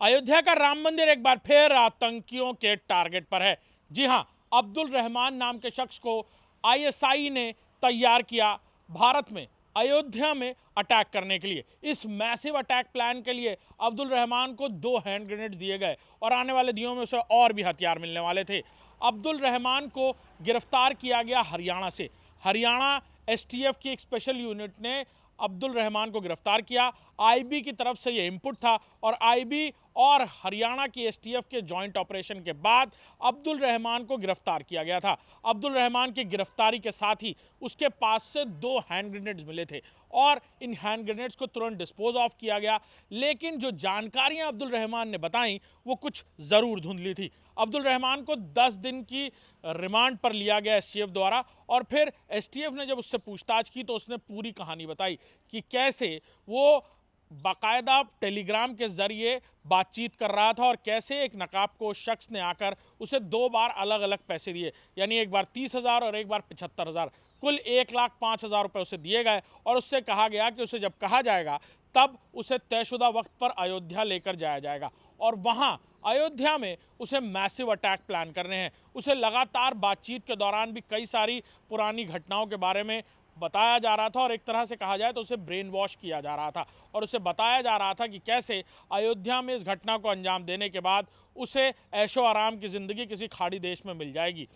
अयोध्या का राम मंदिर एक बार फिर आतंकियों के टारगेट पर है। जी हां, अब्दुल रहमान नाम के शख्स को आईएसआई ने तैयार किया भारत में अयोध्या में अटैक करने के लिए। इस मैसिव अटैक प्लान के लिए अब्दुल रहमान को 2 हैंड ग्रेनेड्स दिए गए और आने वाले दिनों में उसे और भी हथियार मिलने वाले थे। अब्दुल रहमान को गिरफ्तार किया गया हरियाणा से। हरियाणा एसटीएफ की एक स्पेशल यूनिट ने अब्दुल रहमान को गिरफ्तार किया। आईबी की तरफ से ये इनपुट था और आईबी और हरियाणा की एसटीएफ के जॉइंट ऑपरेशन के बाद अब्दुल रहमान को गिरफ्तार किया गया था। अब्दुल रहमान की गिरफ्तारी के साथ ही उसके पास से 2 हैंड ग्रेनेड्स मिले थे और इन हैंड ग्रेनेड्स को तुरंत डिस्पोज ऑफ किया गया। लेकिन जो जानकारियां अब्दुल रहमान ने बताई वो कुछ ज़रूर धुंधली थी। अब्दुल रहमान को 10 दिन की रिमांड पर लिया गया एसटीएफ द्वारा और फिर एसटीएफ ने जब उससे पूछताछ की तो उसने पूरी कहानी बताई कि कैसे वो बाकायदा टेलीग्राम के जरिए बातचीत कर रहा था और कैसे एक नकाबपोश शख्स ने आकर उसे 2 बार अलग अलग पैसे दिए, यानी एक बार 30,000 और एक बार 75,000, कुल 1,05,000 रुपये उसे दिए गए और उससे कहा गया कि उसे जब कहा जाएगा तब उसे तयशुदा वक्त पर अयोध्या लेकर जाया जाएगा और वहाँ अयोध्या में उसे मैसिव अटैक प्लान करने हैं। उसे लगातार बातचीत के दौरान भी कई सारी पुरानी घटनाओं के बारे में बताया जा रहा था और एक तरह से कहा जाए तो उसे ब्रेन वॉश किया जा रहा था और उसे बताया जा रहा था कि कैसे अयोध्या में इस घटना को अंजाम देने के बाद उसे ऐशो आराम की ज़िंदगी किसी खाड़ी देश में मिल जाएगी।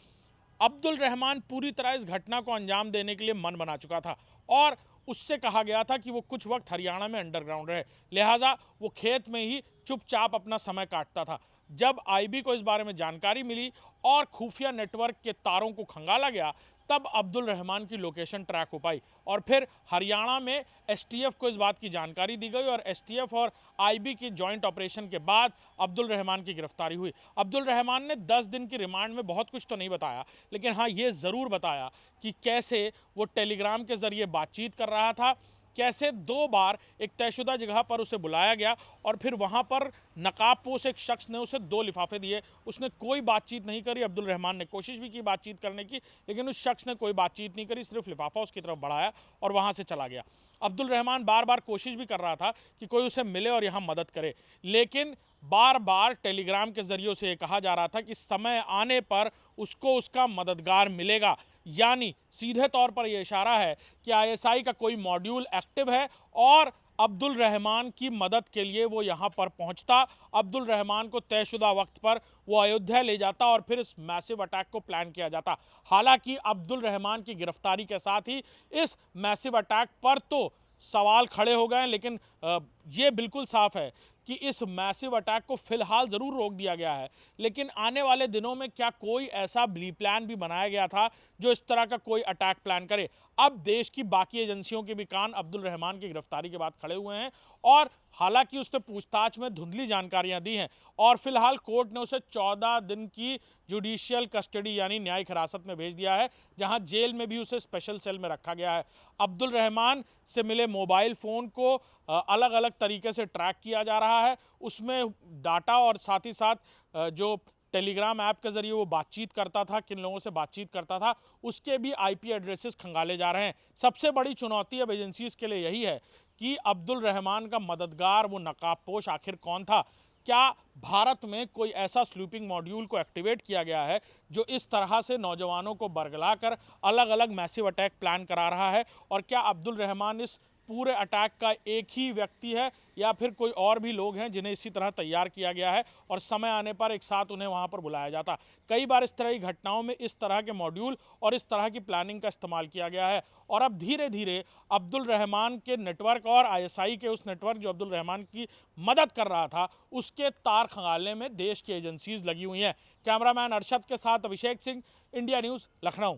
अब्दुल रहमान पूरी तरह इस घटना को अंजाम देने के लिए मन बना चुका था और उससे कहा गया था कि वो कुछ वक्त हरियाणा में अंडरग्राउंड रहे, लिहाजा वो खेत में ही चुपचाप अपना समय काटता था। जब आईबी को इस बारे में जानकारी मिली और खुफिया नेटवर्क के तारों को खंगाला गया तब अब्दुल रहमान की लोकेशन ट्रैक हो पाई और फिर हरियाणा में एसटीएफ को इस बात की जानकारी दी गई और एसटीएफ और आईबी की जॉइंट ऑपरेशन के बाद अब्दुल रहमान की गिरफ्तारी हुई। अब्दुल रहमान ने 10 दिन की रिमांड में बहुत कुछ तो नहीं बताया, लेकिन हाँ ये ज़रूर बताया कि कैसे वो टेलीग्राम के ज़रिए बातचीत कर रहा था, कैसे 2 बार एक तयशुदा जगह पर उसे बुलाया गया और फिर वहाँ पर नकाबपोश एक शख्स ने उसे 2 लिफाफे दिए। उसने कोई बातचीत नहीं करी। अब्दुल रहमान ने कोशिश भी की बातचीत करने की, लेकिन उस शख्स ने कोई बातचीत नहीं करी, सिर्फ लिफाफा उसकी तरफ बढ़ाया और वहाँ से चला गया। अब्दुल रहमान बार बार कोशिश भी कर रहा था कि कोई उसे मिले और यहाँ मदद करे, लेकिन बार बार टेलीग्राम के जरिए उसे ये कहा जा रहा था कि समय आने पर उसको उसका मददगार मिलेगा, यानी सीधे तौर पर यह इशारा है कि आईएसआई का कोई मॉड्यूल एक्टिव है और अब्दुल रहमान की मदद के लिए वो यहाँ पर पहुँचता, अब्दुल रहमान को तयशुदा वक्त पर वो अयोध्या ले जाता और फिर इस मैसिव अटैक को प्लान किया जाता। हालांकि अब्दुल रहमान की गिरफ्तारी के साथ ही इस मैसिव अटैक पर तो सवाल खड़े हो गए, लेकिन ये बिल्कुल साफ है कि इस मैसिव अटैक को फिलहाल ज़रूर रोक दिया गया है, लेकिन आने वाले दिनों में क्या कोई ऐसा बी प्लान भी बनाया गया था जो इस तरह का कोई अटैक प्लान करे। अब देश की बाकी एजेंसियों के भी कान अब्दुल रहमान की गिरफ्तारी के बाद खड़े हुए हैं और हालांकि उसने पूछताछ में धुंधली जानकारियां दी हैं और फिलहाल कोर्ट ने उसे 14 दिन की जुडिशियल कस्टडी यानी न्यायिक हिरासत में भेज दिया है, जहां जेल में भी उसे स्पेशल सेल में रखा गया है। अब्दुल रहमान से मिले मोबाइल फ़ोन को अलग अलग तरीके से ट्रैक किया जा रहा है, उसमें डाटा और साथ ही साथ जो टेलीग्राम ऐप के ज़रिए वो बातचीत करता था, किन लोगों से बातचीत करता था, उसके भी आईपी एड्रेसेस खंगाले जा रहे हैं। सबसे बड़ी चुनौती अब एजेंसीज़ के लिए यही है कि अब्दुल रहमान का मददगार वो नकाबपोश आखिर कौन था। क्या भारत में कोई ऐसा स्लूपिंग मॉड्यूल को एक्टिवेट किया गया है जो इस तरह से नौजवानों को बरगला कर अलग अलग मैसिव अटैक प्लान करा रहा है, और क्या अब्दुल रहमान इस पूरे अटैक का एक ही व्यक्ति है या फिर कोई और भी लोग हैं जिन्हें इसी तरह तैयार किया गया है और समय आने पर एक साथ उन्हें वहां पर बुलाया जाता। कई बार इस तरह की घटनाओं में इस तरह के मॉड्यूल और इस तरह की प्लानिंग का इस्तेमाल किया गया है और अब धीरे धीरे अब्दुल रहमान के नेटवर्क और आईएसआई के उस नेटवर्क जो अब्दुल रहमान की मदद कर रहा था उसके तार खंगालने में देश की एजेंसीज लगी हुई हैं। कैमरामैन अरशद के साथ अभिषेक सिंह, इंडिया न्यूज़, लखनऊ।